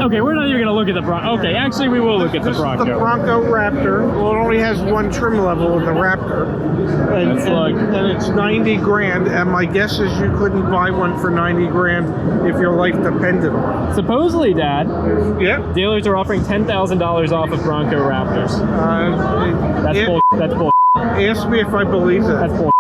Okay, we're not even going to look at the Bronco. Okay, actually, we will look at the Bronco. The Bronco Raptor. Well, it only has one trim level in the Raptor. And it's 90 grand. And my guess is you couldn't buy one for 90 grand if your life depended on it. Supposedly, Dad, Yeah. dealers are offering $10,000 off of Bronco Raptors. That's bull. That's bull. Ask me if I believe that. That's bull.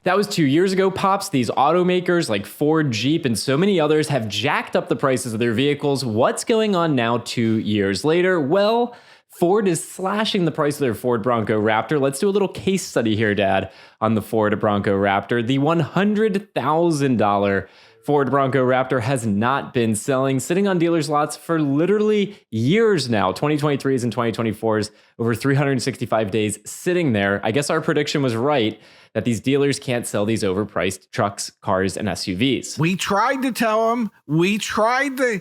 That was 2 years ago, Pops. These automakers like Ford, Jeep, and so many others have jacked up the prices of their vehicles. What's going on now 2 years later? Well, Ford is slashing the price of their Ford Bronco Raptor. Let's do a little case study here, Dad, on the Ford Bronco Raptor. The $100,000 Ford Bronco Raptor has not been selling, sitting on dealers' lots for literally years now. 2023s and 2024s, over 365 days sitting there. I guess our prediction was right that these dealers can't sell these overpriced trucks, cars, and SUVs. We tried to tell them. We tried to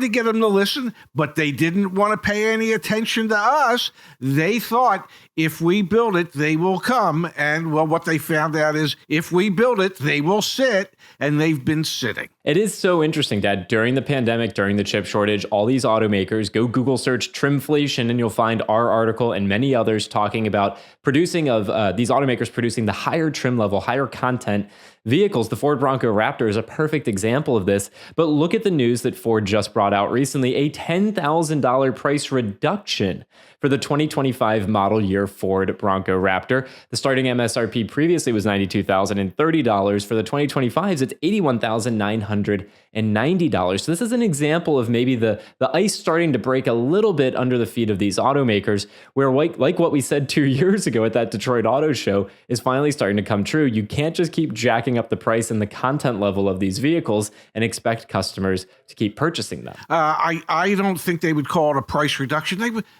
get them to listen, but they didn't want to pay any attention to us. They thought if we build it, they will come. And well, what they found out is if we build it, they will sit, and they've been sitting. It is so interesting, Dad. During the pandemic, during the chip shortage, all these automakers, go Google search trimflation and you'll find our article and many others talking about these automakers producing the higher trim level, higher content vehicles. The Ford Bronco Raptor is a perfect example of this. But look at the news that Ford just brought out recently, a $10,000 price reduction for the 2025 model year Ford Bronco Raptor. The starting MSRP previously was $92,030. For the 2025s, it's $81,990. So this is an example of maybe the ice starting to break a little bit under the feet of these automakers, where like what we said 2 years ago at that Detroit Auto Show is finally starting to come true. You can't just keep jacking up the price and the content level of these vehicles and expect customers to keep purchasing them. I don't think they would call it a price reduction.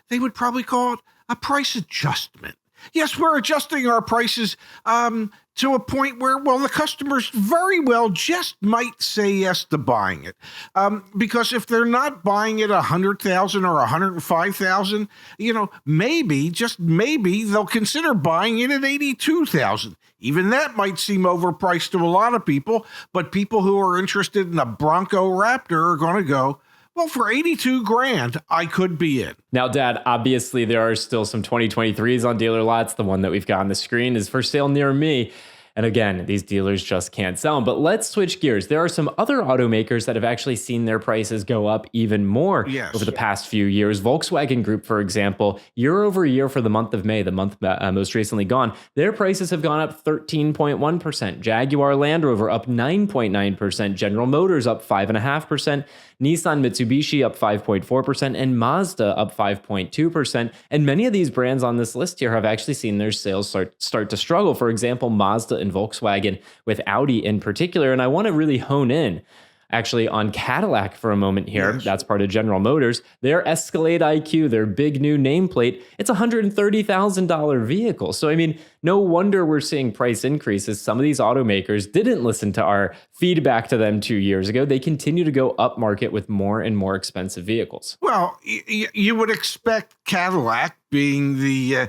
They would probably call it a price adjustment. Yes, we're adjusting our prices to a point where, well, the customers very well just might say yes to buying it. Because if they're not buying it $100,000 or $105,000, maybe, just maybe, they'll consider buying it at $82,000. Even that might seem overpriced to a lot of people, but people who are interested in a Bronco Raptor are going to go, well, for 82 grand, I could be in. Now, Dad, obviously there are still some 2023s on dealer lots. The one that we've got on the screen is for sale near me. And again, these dealers just can't sell them. But let's switch gears. There are some other automakers that have actually seen their prices go up even more over the past few years. Volkswagen Group, for example, year over year for the month of May, the month most recently gone, their prices have gone up 13.1%. Jaguar Land Rover up 9.9%. General Motors up 5.5%. Nissan Mitsubishi up 5.4%. And Mazda up 5.2%. And many of these brands on this list here have actually seen their sales start to struggle. For example, Mazda and Volkswagen, with Audi in particular. And I want to really hone in actually on Cadillac for a moment here. Yes. That's part of General Motors. Their Escalade IQ, their big new nameplate, it's a $130,000 vehicle. So, I mean, no wonder we're seeing price increases. Some of these automakers didn't listen to our feedback to them 2 years ago. They continue to go up market with more and more expensive vehicles. Well, you would expect Cadillac, being the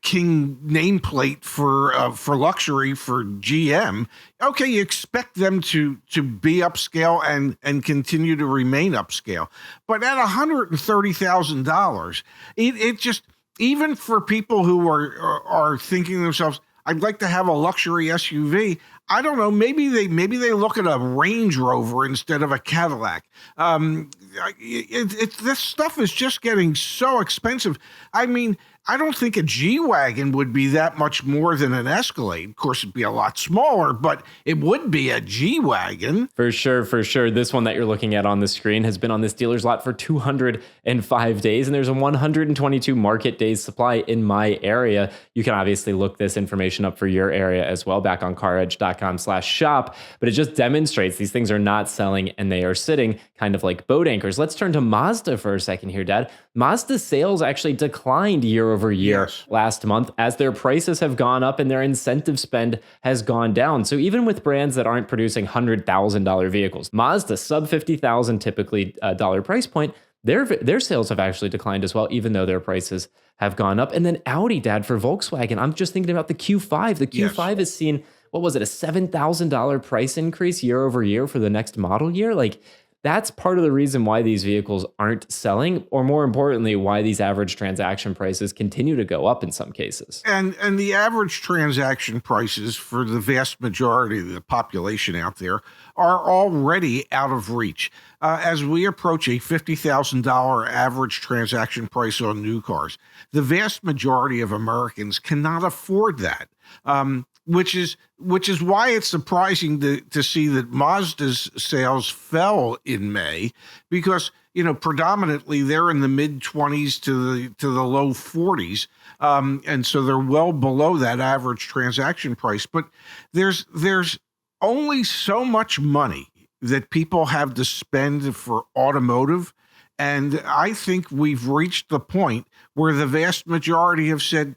king nameplate for luxury for GM. Okay, you expect them to be upscale and continue to remain upscale. But at $130,000, it just, even for people who are thinking to themselves, I'd like to have a luxury SUV, I don't know, maybe they look at a Range Rover instead of a Cadillac. This stuff is just getting so expensive. I mean, I don't think a G-Wagon would be that much more than an Escalade. Of course, it'd be a lot smaller, but it would be a G-Wagon. For sure, for sure. This one that you're looking at on the screen has been on this dealer's lot for 205 days, and there's a 122 market days supply in my area. You can obviously look this information up for your area as well, back on caredge.com/shop, but it just demonstrates these things are not selling and they are sitting kind of like boat anchors. Let's turn to Mazda for a second here, Dad. Mazda sales actually declined year over year last month as their prices have gone up and their incentive spend has gone down. So even with brands that aren't producing $100,000 vehicles, Mazda sub $50,000 typically dollar price point, their sales have actually declined as well, even though their prices have gone up. And then Audi, Dad, for Volkswagen, I'm just thinking about the Q5. The Q5 has seen, what was it, a $7,000 price increase year over year for the next model year? Like, That's part of the reason why these vehicles aren't selling, or more importantly, why these average transaction prices continue to go up in some cases. And the average transaction prices for the vast majority of the population out there are already out of reach. As we approach a $50,000 average transaction price on new cars, the vast majority of Americans cannot afford that. Which is why it's surprising to see that Mazda's sales fell in May, because predominantly they're in the mid 20s to the low 40s, and so they're well below that average transaction price. But there's only so much money that people have to spend for automotive, and I think we've reached the point where the vast majority have said,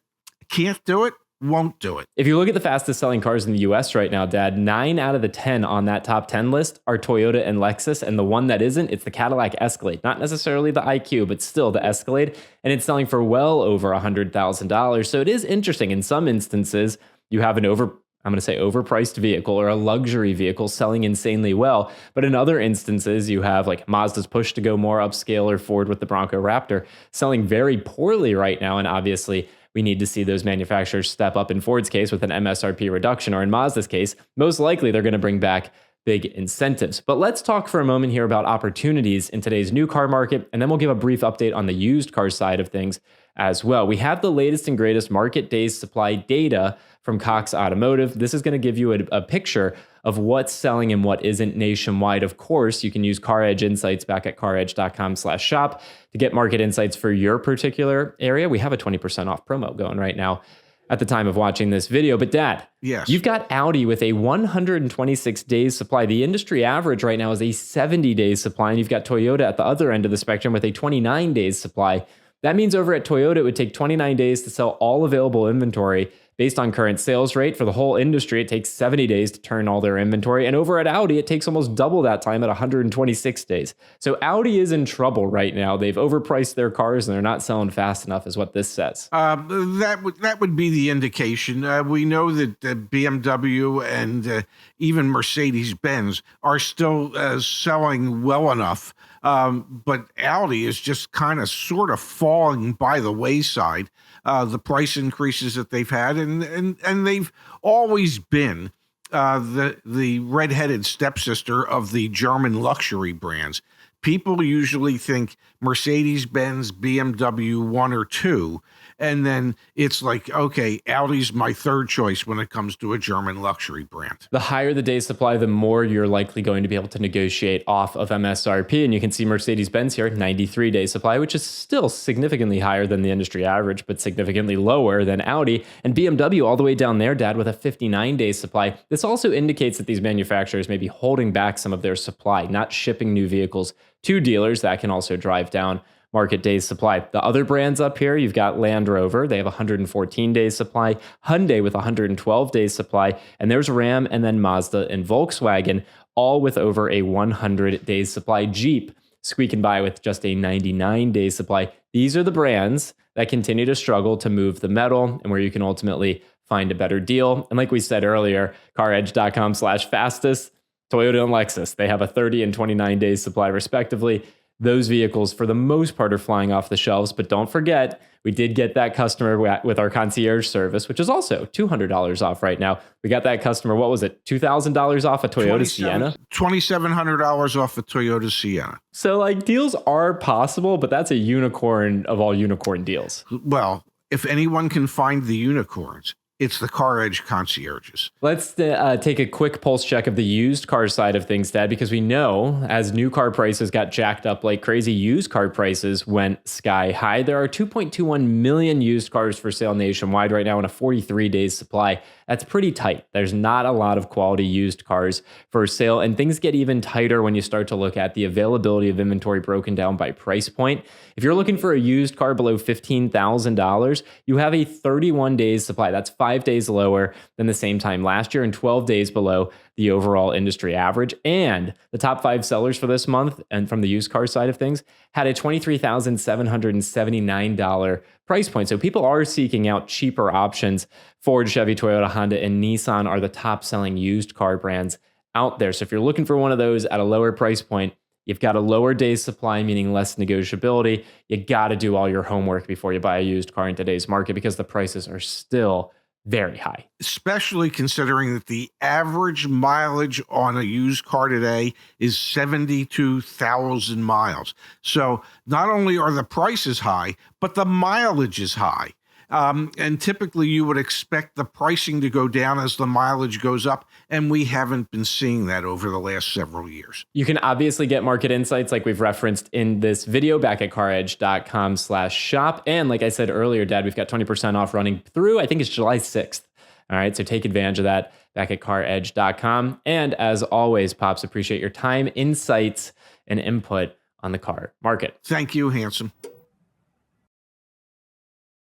can't do it. Won't do it. If you look at the fastest selling cars in the US right now, Dad, 9 out of the 10 on that top 10 list are Toyota and Lexus. And the one that isn't, it's the Cadillac Escalade. Not necessarily the IQ, but still the Escalade. And it's selling for well over $100,000. So it is interesting. In some instances, you have an overpriced vehicle or a luxury vehicle selling insanely well. But in other instances, you have like Mazda's push to go more upscale, or Ford with the Bronco Raptor selling very poorly right now. And obviously, we need to see those manufacturers step up in Ford's case with an MSRP reduction, or in Mazda's case, most likely they're going to bring back big incentives. But let's talk for a moment here about opportunities in today's new car market, and then we'll give a brief update on the used car side of things as well. We have the latest and greatest market days supply data from Cox Automotive. This is going to give you a picture of what's selling and what isn't nationwide. Of course, you can use CarEdge Insights back at caredge.com/shop to get market insights for your particular area. We have a 20% off promo going right now at the time of watching this video. But Dad, yes, you've got Audi with a 126 days supply. The industry average right now is a 70 days supply, and you've got Toyota at the other end of the spectrum with a 29 days supply. That means over at Toyota, it would take 29 days to sell all available inventory. Based on current sales rate for the whole industry, it takes 70 days to turn all their inventory. And over at Audi, it takes almost double that time at 126 days. So Audi is in trouble right now. They've overpriced their cars and they're not selling fast enough, is what this says. That would be the indication. We know that BMW and even Mercedes-Benz are still selling well enough. But Audi is just kind of sort of falling by the wayside. The price increases that they've had, and they've always been the redheaded stepsister of the German luxury brands. People usually think Mercedes-Benz, BMW 1 or 2, and then it's like, okay, Audi's my third choice when it comes to a German luxury brand. The higher the day supply, the more you're likely going to be able to negotiate off of MSRP. And you can see Mercedes-Benz here, 93 day supply, which is still significantly higher than the industry average, but significantly lower than Audi. And BMW all the way down there, Dad, with a 59 day supply. This also indicates that these manufacturers may be holding back some of their supply, not shipping new vehicles to dealers. That can also drive down market days supply. The other brands up here, you've got Land Rover. They have 114 days supply. Hyundai with 112 days supply. And there's Ram, and then Mazda and Volkswagen, all with over a 100 days supply. Jeep squeaking by with just a 99 days supply. These are the brands that continue to struggle to move the metal and where you can ultimately find a better deal. And like we said earlier, caredge.com/fastest, Toyota and Lexus, they have a 30 and 29 days supply respectively. Those vehicles, for the most part, are flying off the shelves. But don't forget, we did get that customer with our concierge service, which is also $200 off right now. We got that customer, what was it, $2,000 off a Toyota Sienna? $2,700 off a Toyota Sienna. So, like, deals are possible, but that's a unicorn of all unicorn deals. Well, if anyone can find the unicorns, it's the CarEdge concierges. Let's take a quick pulse check of the used car side of things, Dad, because we know as new car prices got jacked up like crazy, used car prices went sky high. There are 2.21 million used cars for sale nationwide right now in a 43 days supply. That's pretty tight. There's not a lot of quality used cars for sale, and things get even tighter when you start to look at the availability of inventory broken down by price point. If you're looking for a used car below $15,000, you have a 31 days supply. That's 5 days lower than the same time last year and 12 days below the overall industry average. And the top 5 sellers for this month, and from the used car side of things, had a $23,779 price point. So people are seeking out cheaper options. Ford, Chevy, Toyota, Honda, and Nissan are the top selling used car brands out there. So if you're looking for one of those at a lower price point, You've got a lower days supply, meaning less negotiability. You got to do all your homework before you buy a used car in today's market because the prices are still very high. Especially considering that the average mileage on a used car today is 72,000 miles. So not only are the prices high, but the mileage is high. And typically you would expect the pricing to go down as the mileage goes up. And we haven't been seeing that over the last several years. You can obviously get market insights like we've referenced in this video back at caredge.com/shop. And like I said earlier, Dad, we've got 20% off running through, I think it's July 6th. All right, so take advantage of that back at caredge.com. And as always, Pops, appreciate your time, insights, and input on the car market. Thank you, handsome.